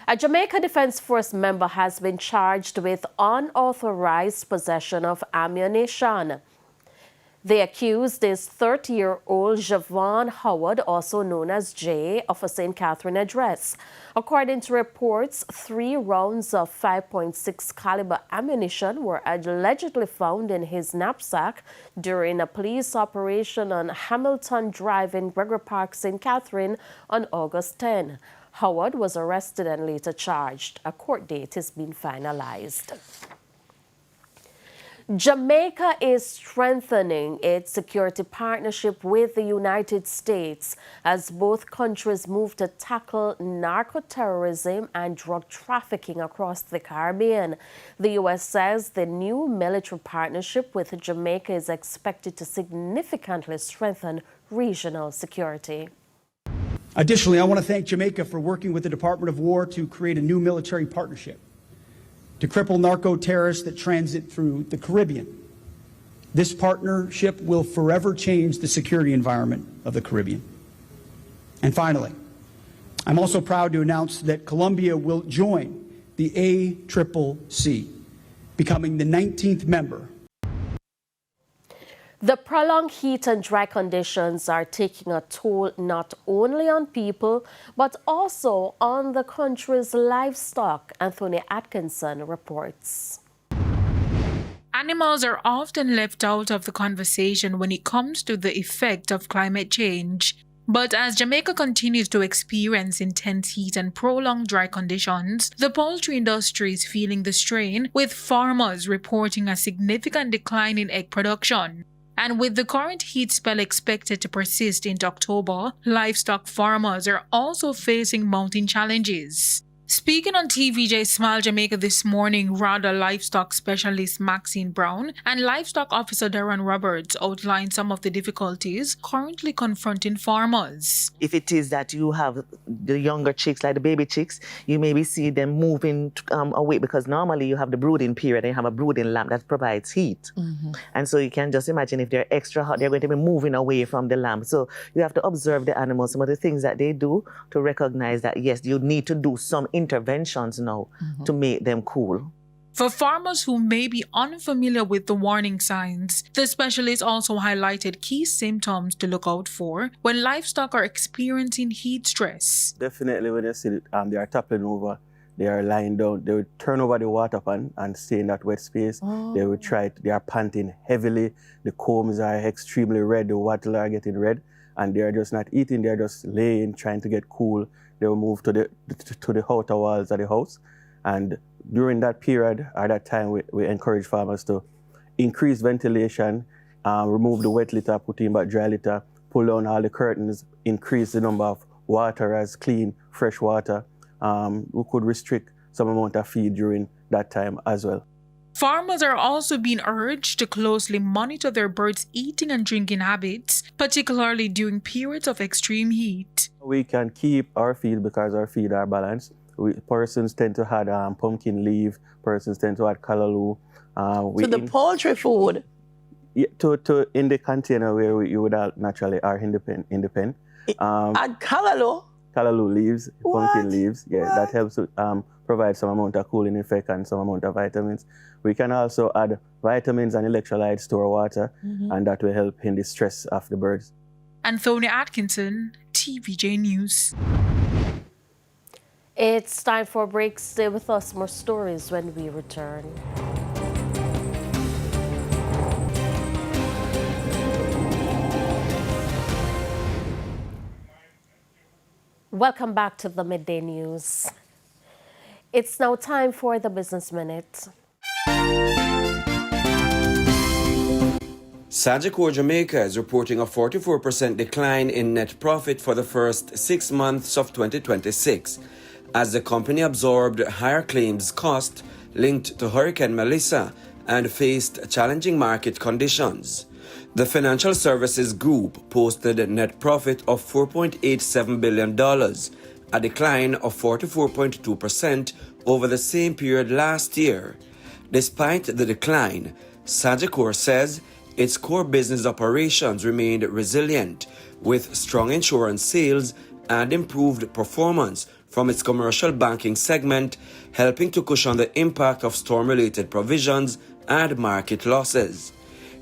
A Jamaica Defence Force member has been charged with unauthorized possession of ammunition. The accused is 30-year-old Javaughn Howard, also known as Jay, of a St. Catherine address. According to reports, 3 rounds of 5.6 caliber ammunition were allegedly found in his knapsack during a police operation on Hamilton Drive in Gregory Park, St. Catherine on August 10. Howard was arrested and later charged. A court date has been finalized. Jamaica is strengthening its security partnership with the United States as both countries move to tackle narco-terrorism and drug trafficking across the Caribbean. The U.S. says the new military partnership with Jamaica is expected to significantly strengthen regional security. Additionally, I want to thank Jamaica for working with the Department of War to create a new military partnership to cripple narco-terrorists that transit through the Caribbean. This partnership will forever change the security environment of the Caribbean. And finally, I'm also proud to announce that Colombia will join the ACCC, becoming the 19th member. The prolonged heat and dry conditions are taking a toll not only on people, but also on the country's livestock. Anthony Atkinson reports. Animals are often left out of the conversation when it comes to the effect of climate change. But as Jamaica continues to experience intense heat and prolonged dry conditions, the poultry industry is feeling the strain, with farmers reporting a significant decline in egg production. And with the current heat spell expected to persist into October, livestock farmers are also facing mounting challenges. Speaking on TVJ Smile Jamaica this morning, RADA livestock specialist Maxine Brown and livestock officer Darren Roberts outlined some of the difficulties currently confronting farmers. If it is that you have the younger chicks, like the baby chicks, you maybe see them moving away, because normally you have the brooding period and you have a brooding lamb that provides heat. And so you can just imagine if they're extra hot, they're going to be moving away from the lamb. So you have to observe the animals, some of the things that they do to recognize that, yes, you need to do some interventions now to make them cool. For farmers who may be unfamiliar with the warning signs, the specialist also highlighted key symptoms to look out for when livestock are experiencing heat stress. Definitely when you see they are toppling over, they are lying down, they will turn over the water pan and stay in that wet space. They will try it, they are panting heavily, the combs are extremely red, the wattle are getting red, and they are just not eating, they are just laying, trying to get cool. They will move to the outer walls of the house. And during that period, at that time, we encourage farmers to increase ventilation, remove the wet litter, put in back dry litter, pull down all the curtains, increase the number of water as clean, fresh water. We could restrict some amount of feed during that time as well. Farmers are also being urged to closely monitor their birds' eating and drinking habits, particularly during periods of extreme heat. We can keep our feed because our feed are balanced. Persons tend to add pumpkin leaf, persons tend to add callaloo. To the poultry food? Yeah, to in the container where you would naturally are independent. Add callaloo? Callaloo leaves, pumpkin leaves. Yeah, What? that helps to provide some amount of cooling effect and some amount of vitamins. We can also add vitamins and electrolytes to our water, and that will help in the stress of the birds. Anthony Atkinson, TVJ News. It's time for a break. Stay with us. More stories when we return. Welcome back to the Midday News. It's now time for the Business Minute. Sagicor Jamaica is reporting a 44% decline in net profit for the first 6 months of 2026, as the company absorbed higher claims cost linked to Hurricane Melissa and faced challenging market conditions. The financial services group posted a net profit of $4.87 billion, a decline of 44.2% over the same period last year. Despite the decline, Sagicor says its core business operations remained resilient, with strong insurance sales and improved performance from its commercial banking segment, helping to cushion the impact of storm-related provisions and market losses.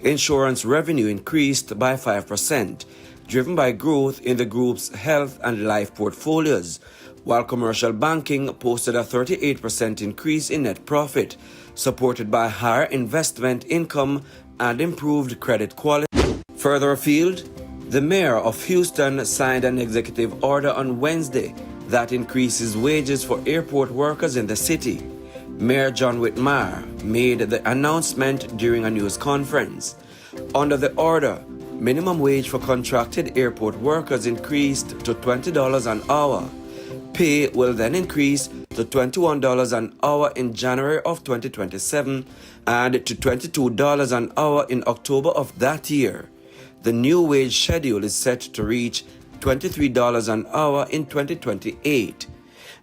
Insurance revenue increased by 5%, driven by growth in the group's health and life portfolios, while commercial banking posted a 38% increase in net profit, supported by higher investment income and improved credit quality. Further afield, the mayor of Houston signed an executive order on Wednesday that increases wages for airport workers in the city. Mayor John Whitmire made the announcement during a news conference. Under the order, minimum wage for contracted airport workers increased to $20 an hour. Pay will then increase to $21 an hour in January of 2027 and to $22 an hour in October of that year. The new wage schedule is set to reach $23 an hour in 2028.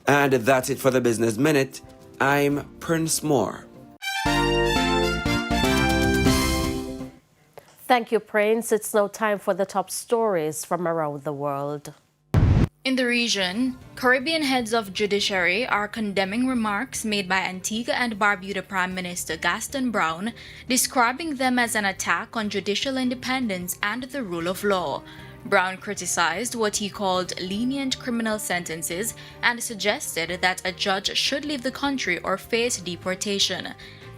And that's it for the Business Minute. I'm Prince Moore. Thank you, Prince. It's now time for the top stories from around the world. In the region, Caribbean heads of judiciary are condemning remarks made by Antigua and Barbuda Prime Minister Gaston Brown, describing them as an attack on judicial independence and the rule of law. Brown criticized what he called lenient criminal sentences and suggested that a judge should leave the country or face deportation.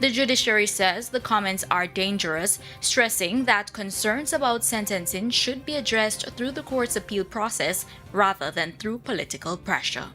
The judiciary says the comments are dangerous, stressing that concerns about sentencing should be addressed through the court's appeal process rather than through political pressure.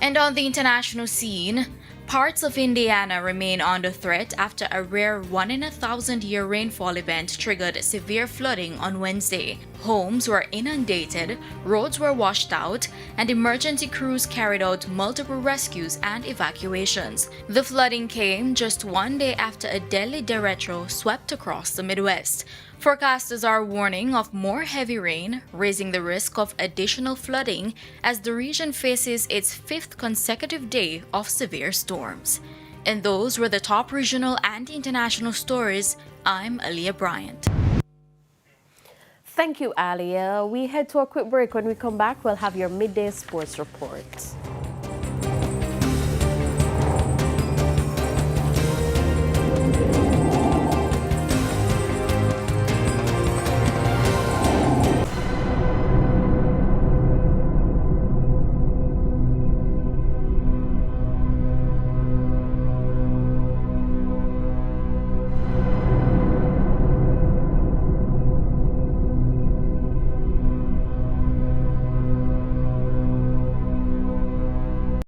And on the international scene, parts of Indiana remain under threat after a rare 1-in-1,000-year rainfall event triggered severe flooding on Wednesday. Homes were inundated, roads were washed out, and emergency crews carried out multiple rescues and evacuations. The flooding came just one day after a deadly derecho swept across the Midwest. Forecasters are warning of more heavy rain, raising the risk of additional flooding as the region faces its 5th consecutive day of severe storms. And those were the top regional and international stories. I'm Aliyah Bryant. Thank you, Aliyah. We head to a quick break. When we come back, we'll have your midday sports report.